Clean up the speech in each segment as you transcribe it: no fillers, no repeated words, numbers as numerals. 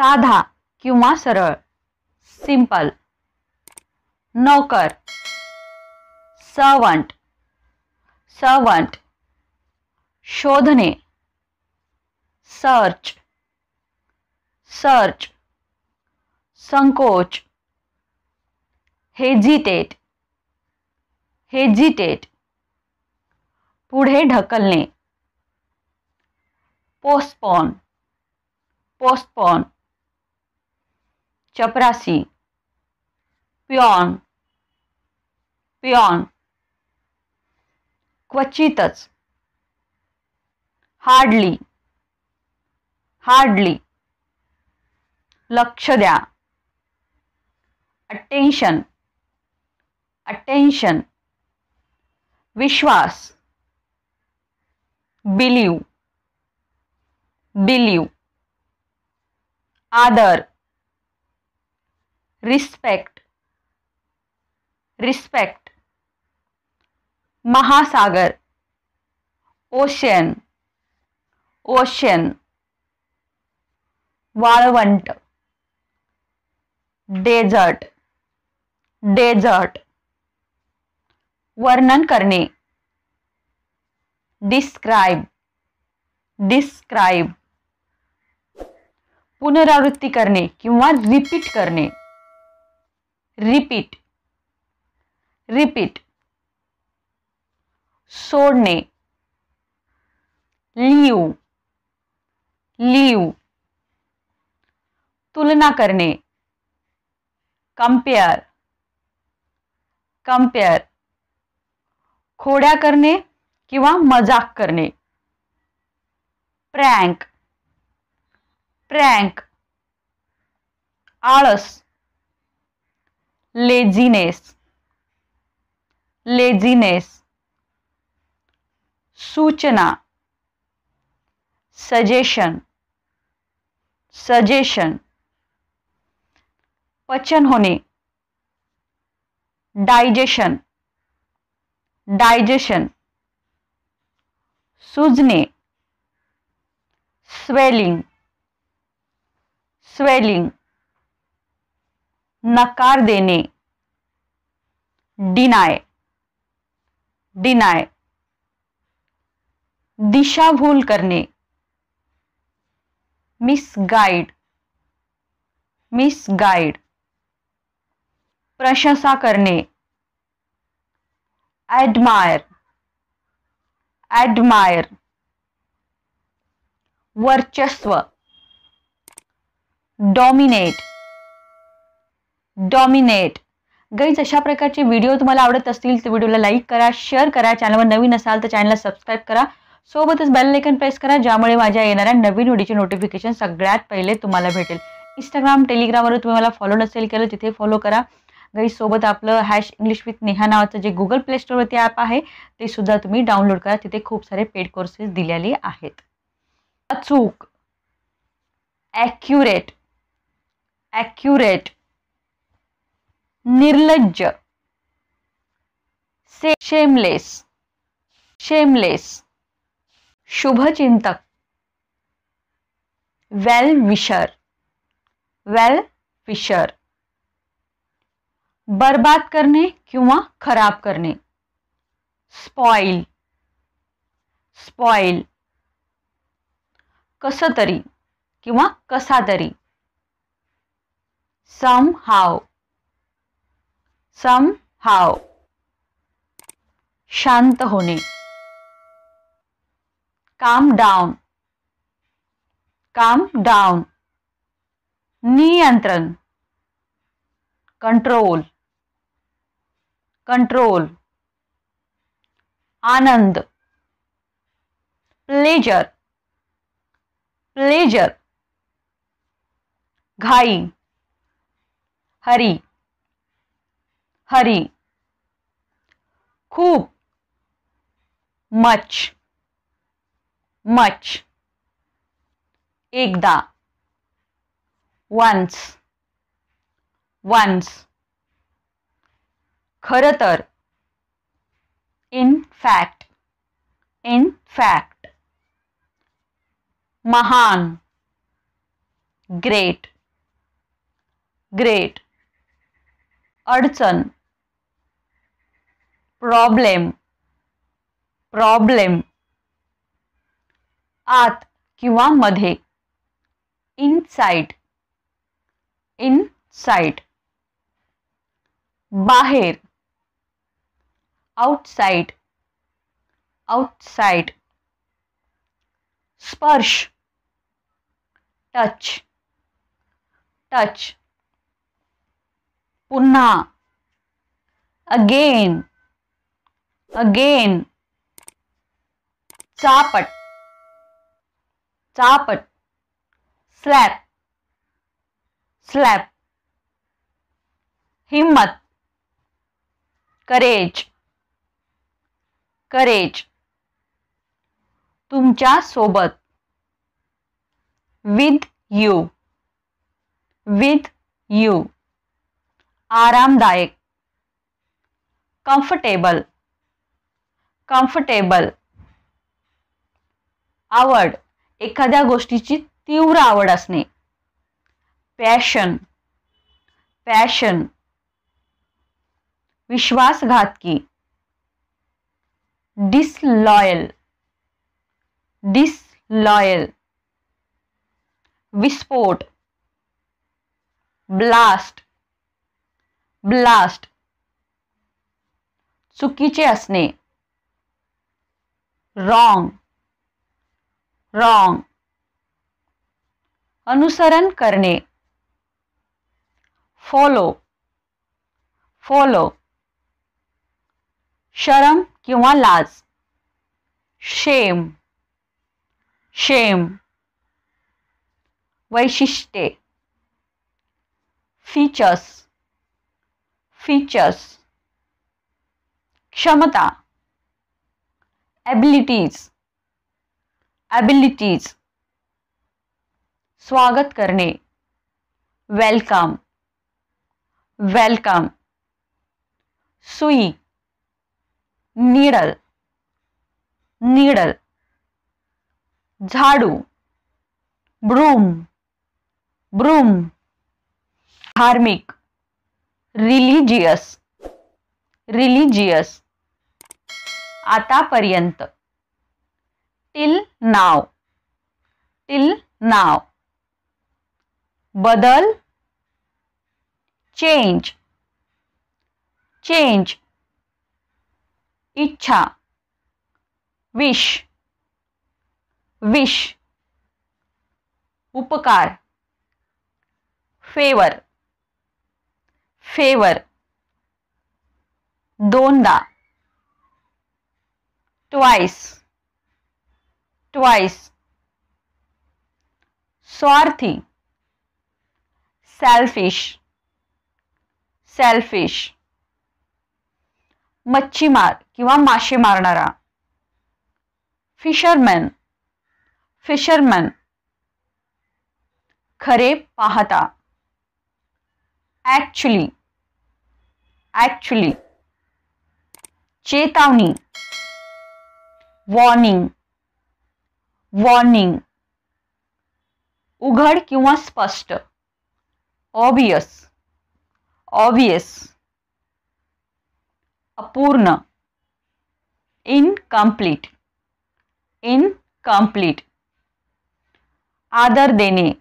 साधा किंवा सरळ, सिंपल. नौकर, सर्वंट, सर्वंट. शोधणे, सर्च, सर्च. संकोच, हेजिटेट, हेजिटेट. पुढे ढकलणे, पोस्टपोन, पोस्टपोन. चपरासी, प्यॉन, प्यॉन. क्वचितच, हार्डली, हार्डली. लक्ष द्या, अटेन्शन, अटेन्शन. विश्वास, बिलीव, बिलीव. आदर, रिस्पेक्ट, रिस्पेक्ट. महासागर, ओशन, ओशन. वाळवंट, डेझर्ट, डेझर्ट. वर्णन करणे, डिस्क्राइब, डिस्क्राइब. पुनरावृत्ती करणे किंवा रिपीट करणे, रिपीट, रिपीट. सोडणे, लीव, लीव. तुलना करणे, कंपेअर, कंपेअर. खोड्या करणे किंवा मजाक करणे, प्रँक, प्रँक. आळस, लेझीनेस, लेझीनेस. सूचना, सजेशन, सजेशन. पचन होणे, डायजेशन, डायजेशन. सुजणे, स्वेलिंग, स्वेलिंग. नकार देणे, डिनाय, डिनाय. दिशाभूल करणे, मिसगाइड, मिसगाइड. प्रशंसा करणे, ॲडमायर, ॲडमायर. वर्चस्व, डॉमिनेट, डॉमिनेट. गाईज, अशा प्रकारचे व्हिडिओ तुम्हाला आवडत असतील तर व्हिडिओला लाईक करा, शेअर करा. चॅनलवर नवीन असाल तर चॅनलला सबस्क्राईब करा. सोबतच बेल आयकॉन प्रेस करा, ज्यामुळे माझ्या येणाऱ्या नवीन व्हिडिओचे नोटिफिकेशन सगळ्यात पहिले तुम्हाला भेटेल. इंस्टाग्राम, टेलिग्रामवर तुम्ही मला फॉलो नसेल केलं तिथे फॉलो करा. गाईज, सोबत आपलं #इंग्लिश विथ नेहा नावाचं जे गुगल प्ले स्टोअरवरती ॲप आहे ते सुद्धा तुम्ही डाउनलोड करा. तिथे खूप सारे पेड कोर्सेस दिलेले आहेत. अचूक, ॲक्युरेट, ॲक्युरेट. निर्लज्ज, शेमलेस, शेमलेस. शुभचिंतक, वेल विशर, वेल विशर. बर्बाद करणे किंवा खराब करणे, स्पॉइल, स्पॉइल. कसं तरी किंवा कसा तरी, somehow, somehow. शांत होणे, calm down, calm down. नियंत्रण, कंट्रोल, कंट्रोल. आनंद, प्लेजर, प्लेजर. घाई, हरी, हरी. खूप, मच, मच. एकदा, वन्स, वन्स. खरं तर, इन फॅक्ट, इन फॅक्ट. महान, ग्रेट, ग्रेट. अडचण. प्रॉब्लेम. प्रॉब्लेम. आत किंवा मध्ये. इनसाइड. इनसाइड. बाहेर. आउटसाइड. आउटसाइड. स्पर्श. टच. टच. पुन्हा. अगेन. अगेन. चापट. चापट. स्लॅप. स्लॅप. हिम्मत. करेज. करेज. तुमच्या सोबत. With you. With you. आरामदायक. कम्फर्टेबल. कम्फर्टेबल. आवड. एखाद्या गोष्टीची तीव्र आवड असणे. पॅशन. पॅशन. विश्वासघातकी. डिसलॉयल. डिसलॉयल. विस्फोट. ब्लास्ट. ब्लास्ट. चुकीचे असणे. रॉंग. रॉंग. अनुसरण करणे. फॉलो. फॉलो. शरम किंवा लाज. शेम. शेम. वैशिष्ट्ये. फीचर्स. फीचर्स. क्षमता. ॲबिलिटीज. ॲबिलिटीज. स्वागत करणे. वेलकम. वेलकम. सुई. नीडल. नीडल. झाडू. ब्रूम. ब्रूम. धार्मिक. रिलिजियस. रिलिजियस. आतापर्यंत. टिल नाव. टिल नाव. बदल. चेंज. चेंज. इच्छा. विश. विश. उपकार. फेवर. फेवर. दोनदा. ट्वाइस. ट्वाइस. स्वार्थी. सेल्फिश. सेल्फिश. मच्छीमार किंवा मासे मारणारा. फिशरमॅन. फिशरमॅन. खरे पाहता. ॲक्च्युली. ॲक्च्युली. चेतावणी. वॉर्निंग. वॉर्निंग. उघड किंवा स्पष्ट. ऑबियस. ऑबियस. अपूर्ण. इनकम्प्लीट. इनकम्प्लीट. आदर देणे.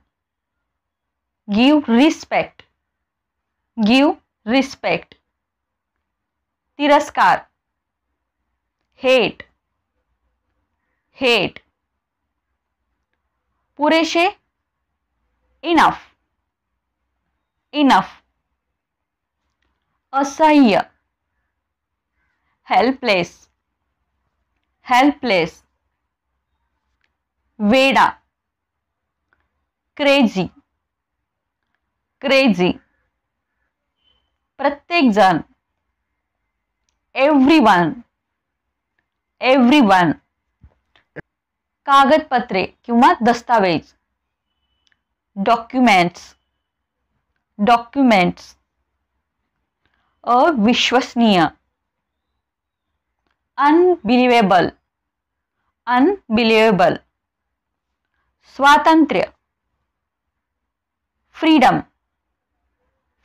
Give respect. Give respect. तिरस्कार. हेट. हेट. पुरेशे. इनफ. इनफ. असह्य. हेल्पलेस. हेल्पलेस. वेडा. क्रेझी. क्रेझी. प्रत्येक जण. एव्हरीवन. एव्हरीवन. कागदपत्रे किंवा दस्तावेज. डॉक्युमेंट्स. डॉक्युमेंट्स. अविश्वसनीय. अनबिलिव्हेबल. अनबिलिव्हेबल. स्वातंत्र्य. फ्रीडम.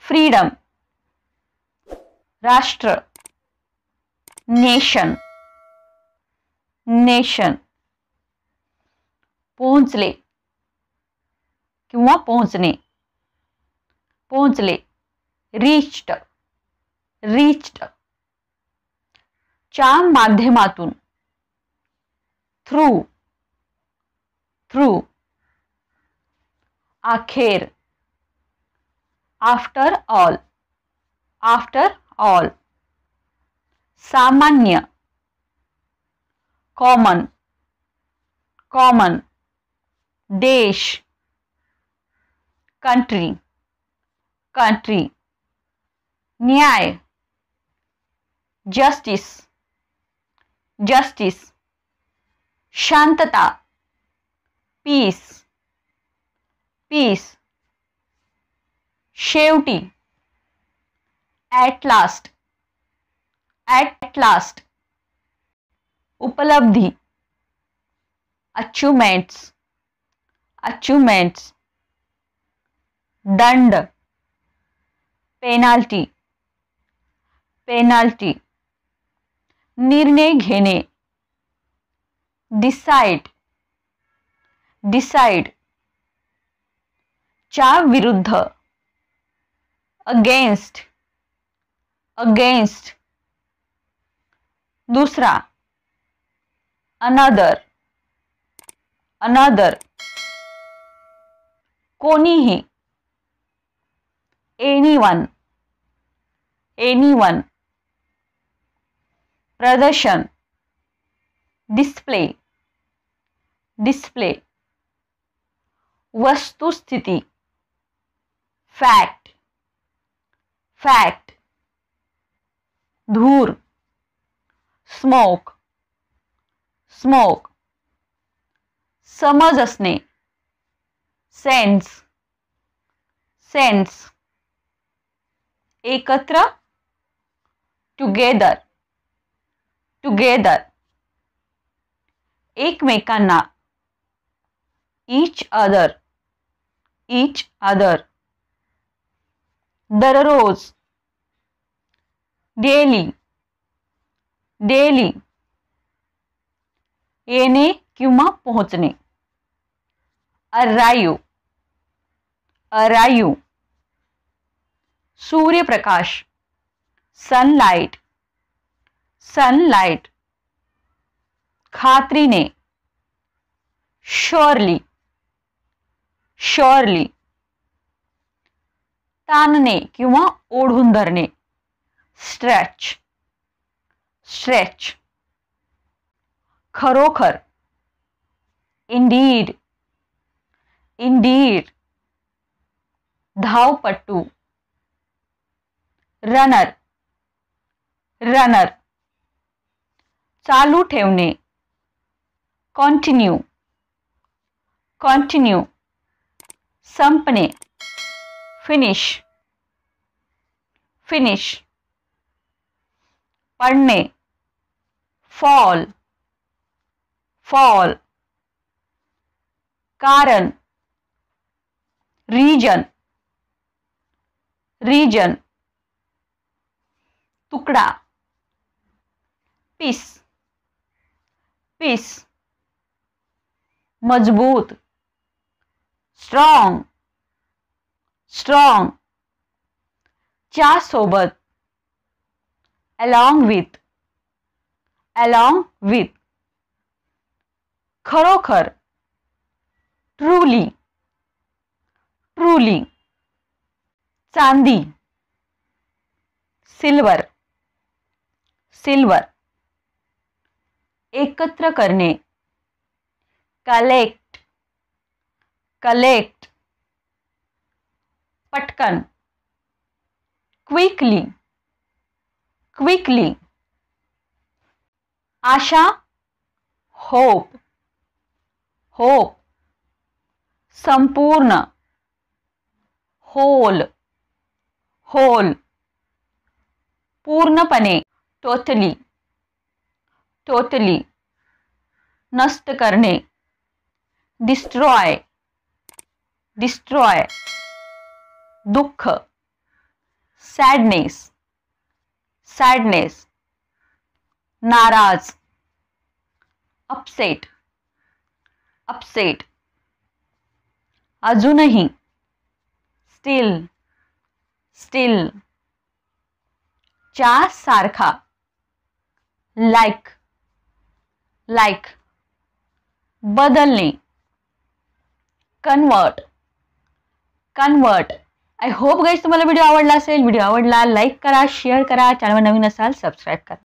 फ्रीडम, राष्ट्र, नेशन, नेशन. पोहोचले किंवा पोहोचणे, पोहोचले. Reached, reached. च्या माध्यमातून, थ्रू, थ्रू. अखेर, आफ्टर ऑल, आफ्टर ऑल. सामान्य, कॉमन, कॉमन. देश, कंट्री, कंट्री. न्याय, जस्टिस, जस्टिस. शांतता, पीस, पीस. शेवटी, ॲट लास्ट, ॲट लास्ट. उपलब्धी, अचीवमेंट्स, अचीवमेंट्स. दंड, पेनाल्टी, पेनाल्टी. निर्णय घेणे, डिसाइड, डिसाइड. च्या विरुद्ध, अगेन्स्ट, अगेन्स्ट. दुसरा, अनदर, अनदर. कोणीही, एनीवन, एनीवन. प्रदर्शन, डिस्प्ले, डिस्प्ले. वस्तुस्थिती, फॅक्ट, फॅक्ट. धूर, स्मोक, स्मोक. समज असणे, सेन्स, सेन्स. एकत्र, टुगेदर, टुगेदर. एकमेकांना, ईच अदर, ईच अदर. दररोज, डेली, डेली. येणे किंवा पोहोचणे, अराईव्ह, अराईव्ह. सूर्यप्रकाश, सनलाइट, सनलाइट. खात्रीने, श्योरली, श्योरली. ताणणे किंवा ओढून धरणे, स्ट्रेच, स्ट्रेच. खरोखर, इंडीड, इंडीड. धावपटू, रनर, रनर. चालू ठेवणे, कंटिन्यू, कंटिन्यू. संपणे, फिनिश, फिनिश. पडणे, फॉल, फॉल. कारण, रीजन, रीजन. तुकडा, पीस, पीस. मजबूत, स्ट्रॉंग, स्ट्रॉंग. च्या सोबत, अलॉंग विथ, अलॉंग विथ. खरोखर, ट्रूली, ट्रूली. चांदी, सिल्वर, सिल्वर. एकत्र करणे, कलेक्ट, कलेक्ट. पटकन, क्विकली, क्विकली. आशा, होप, होप. संपूर्ण, होल, होल. पूर्णपणे, टोटली, टोटली. नष्ट करणे, डिस्ट्रॉय, डिस्ट्रॉय. दुःख, सॅडनेस, सॅडनेस. नाराज, अपसेट, अपसेट. अजूनही, स्टिल, स्टिल. च्या सारखा, लाईक, लाईक. बदलणे, convert, convert. I hope guys तुम्हाला व्हिडिओ आवडला असेल. व्हिडिओ आवडला लाईक करा, शेअर करा. चॅनलवर नवीन असाल सबस्क्राईब करा.